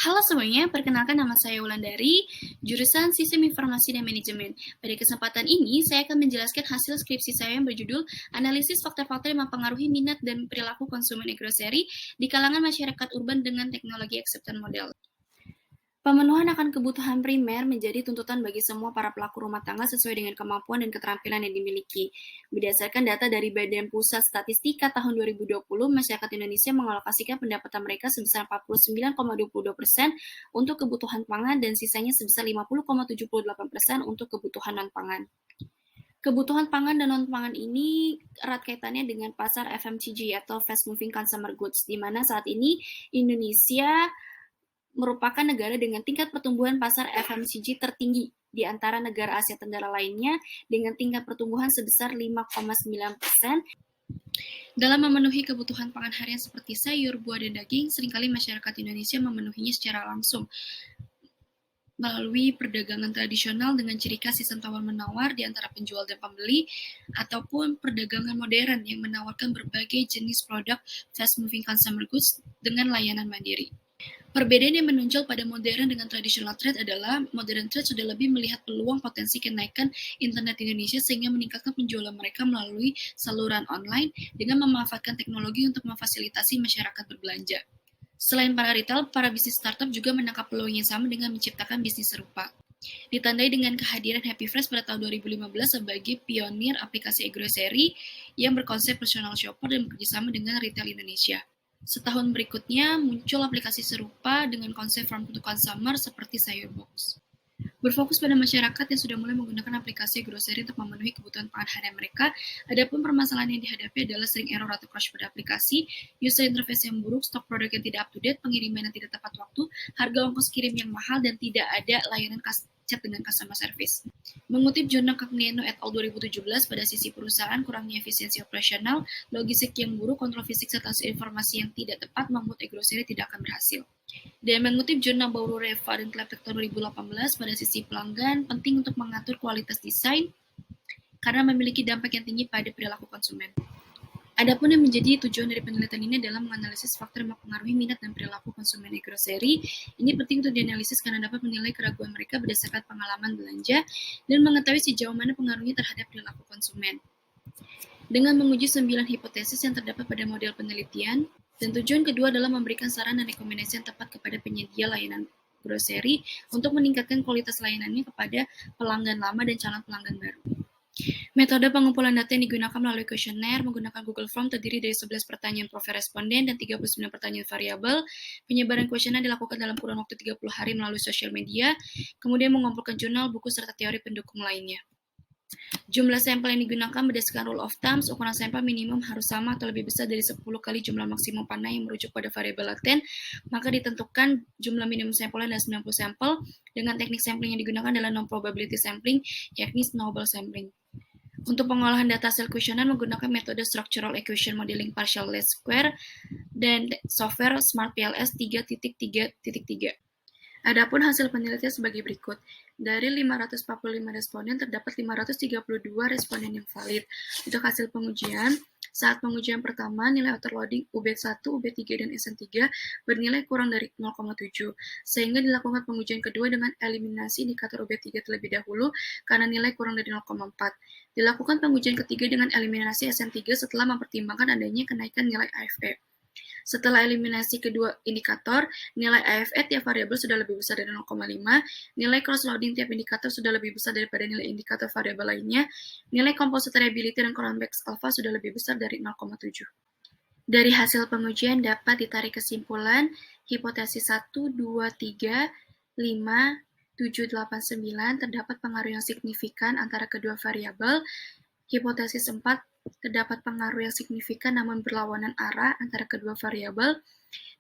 Halo semuanya, perkenalkan nama saya Wulandari, jurusan Sistem Informasi dan Manajemen. Pada kesempatan ini, saya akan menjelaskan hasil skripsi saya yang berjudul Analisis Faktor-Faktor yang Mempengaruhi Minat dan Perilaku Konsumen Agroseri di kalangan masyarakat urban dengan teknologi acceptance model. Pemenuhan akan kebutuhan primer menjadi tuntutan bagi semua para pelaku rumah tangga sesuai dengan kemampuan dan keterampilan yang dimiliki. Berdasarkan data dari Badan Pusat Statistika tahun 2020, masyarakat Indonesia mengalokasikan pendapatan mereka sebesar 49,22% untuk kebutuhan pangan dan sisanya sebesar 50,78% untuk kebutuhan non-pangan. Kebutuhan pangan dan non-pangan ini erat kaitannya dengan pasar FMCG atau Fast Moving Consumer Goods, di mana saat ini Indonesia merupakan negara dengan tingkat pertumbuhan pasar FMCG tertinggi di antara negara Asia Tenggara lainnya dengan tingkat pertumbuhan sebesar 5,9%. Dalam memenuhi kebutuhan pangan harian seperti sayur, buah, dan daging, seringkali masyarakat Indonesia memenuhinya secara langsung melalui perdagangan tradisional dengan ciri khas sistem tawar-menawar di antara penjual dan pembeli, ataupun perdagangan modern yang menawarkan berbagai jenis produk fast moving consumer goods dengan layanan mandiri. Perbedaan yang menonjol pada modern dengan tradisional trade adalah modern trade sudah lebih melihat peluang potensi kenaikan internet Indonesia sehingga meningkatkan penjualan mereka melalui saluran online dengan memanfaatkan teknologi untuk memfasilitasi masyarakat berbelanja. Selain para retail, para bisnis startup juga menangkap peluang yang sama dengan menciptakan bisnis serupa. Ditandai dengan kehadiran Happy Fresh pada tahun 2015 sebagai pionir aplikasi e-grocery yang berkonsep personal shopper dan bekerjasama dengan retail Indonesia. Setahun berikutnya, muncul aplikasi serupa dengan konsep farm to consumer seperti Sayurbox. Berfokus pada masyarakat yang sudah mulai menggunakan aplikasi grocery untuk memenuhi kebutuhan pangan harian mereka, adapun permasalahan yang dihadapi adalah sering error atau crash pada aplikasi, user interface yang buruk, stok produk yang tidak up-to-date, pengiriman yang tidak tepat waktu, harga ongkos kirim yang mahal, dan tidak ada layanan chat dengan customer service. Mengutip jurnal Cagnano et al. 2017, pada sisi perusahaan, kurangnya efisiensi operasional, logistik yang buruk, kontrol fisik serta informasi yang tidak tepat membuat e-grocery tidak akan berhasil. Dan mengutip jurnal Bauru Reva dan Kleptek tahun 2018, pada sisi pelanggan, penting untuk mengatur kualitas desain karena memiliki dampak yang tinggi pada perilaku konsumen. Adapun yang menjadi tujuan dari penelitian ini adalah menganalisis faktor yang mempengaruhi minat dan perilaku konsumen e-grocery. Ini penting untuk dianalisis karena dapat menilai keraguan mereka berdasarkan pengalaman belanja dan mengetahui sejauh mana pengaruhnya terhadap perilaku konsumen. Dengan menguji 9 hipotesis yang terdapat pada model penelitian, dan tujuan kedua adalah memberikan saran dan rekomendasi yang tepat kepada penyedia layanan grocery untuk meningkatkan kualitas layanannya kepada pelanggan lama dan calon pelanggan baru. Metode pengumpulan data yang digunakan melalui kuesioner menggunakan Google Form terdiri dari 11 pertanyaan profil responden dan 39 pertanyaan variabel. Penyebaran kuesioner dilakukan dalam kurun waktu 30 hari melalui sosial media, kemudian mengumpulkan jurnal, buku, serta teori pendukung lainnya. Jumlah sampel yang digunakan berdasarkan rule of thumbs, ukuran sampel minimum harus sama atau lebih besar dari 10 kali jumlah maksimum panah yang merujuk pada variabel laten, maka ditentukan jumlah minimum sampelnya adalah 90 sampel, dengan teknik sampling yang digunakan adalah non-probability sampling, yakni snowball sampling. Untuk pengolahan data hasil kuesioner menggunakan metode Structural Equation Modeling Partial Least Square dan software Smart PLS 3.3.3. Adapun hasil penelitian sebagai berikut. Dari 545 responden terdapat 532 responden yang valid. Untuk hasil pengujian, saat pengujian pertama, nilai autoloading UB1, UB3, dan SN3 bernilai kurang dari 0,7, sehingga dilakukan pengujian kedua dengan eliminasi indikator UB3 terlebih dahulu karena nilai kurang dari 0,4. Dilakukan pengujian ketiga dengan eliminasi SN3 setelah mempertimbangkan adanya kenaikan nilai AFE. Setelah eliminasi kedua indikator, nilai AFE tiap variabel sudah lebih besar dari 0,5, nilai cross-loading tiap indikator sudah lebih besar daripada nilai indikator variabel lainnya, nilai composite reliability dan convex alpha sudah lebih besar dari 0,7. Dari hasil pengujian dapat ditarik kesimpulan, hipotesis 1, 2, 3, 5, 7, 8, 9 terdapat pengaruh yang signifikan antara kedua variabel. Hipotesis 4 terdapat pengaruh yang signifikan namun berlawanan arah antara kedua variabel,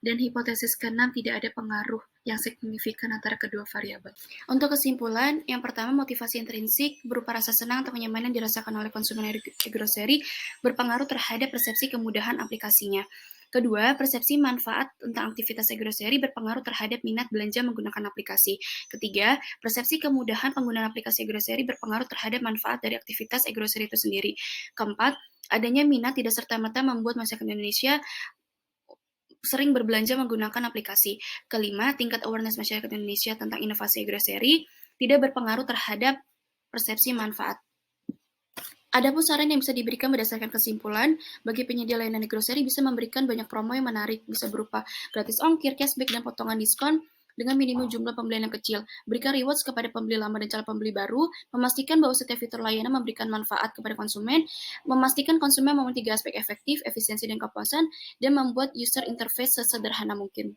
dan hipotesis ke-6 tidak ada pengaruh yang signifikan antara kedua variabel. Untuk kesimpulan, yang pertama, motivasi intrinsik berupa rasa senang atau kenyamanan dirasakan oleh konsumen e-grocery berpengaruh terhadap persepsi kemudahan aplikasinya. Kedua, persepsi manfaat tentang aktivitas e-grocery berpengaruh terhadap minat belanja menggunakan aplikasi. Ketiga, persepsi kemudahan penggunaan aplikasi e-grocery berpengaruh terhadap manfaat dari aktivitas e-grocery itu sendiri. Keempat, adanya minat tidak serta-merta membuat masyarakat Indonesia sering berbelanja menggunakan aplikasi. Kelima, tingkat awareness masyarakat Indonesia tentang inovasi agrocery tidak berpengaruh terhadap persepsi manfaat. Adapun saran yang bisa diberikan berdasarkan kesimpulan, bagi penyedia layanan grocery bisa memberikan banyak promo yang menarik, bisa berupa gratis ongkir, cashback, dan potongan diskon dengan minimum jumlah pembelian yang kecil. Berikan rewards kepada pembeli lama dan calon pembeli baru, memastikan bahwa setiap fitur layanan memberikan manfaat kepada konsumen, memastikan konsumen memenuhi 3 aspek efektif, efisiensi, dan kepuasan, dan membuat user interface sesederhana mungkin.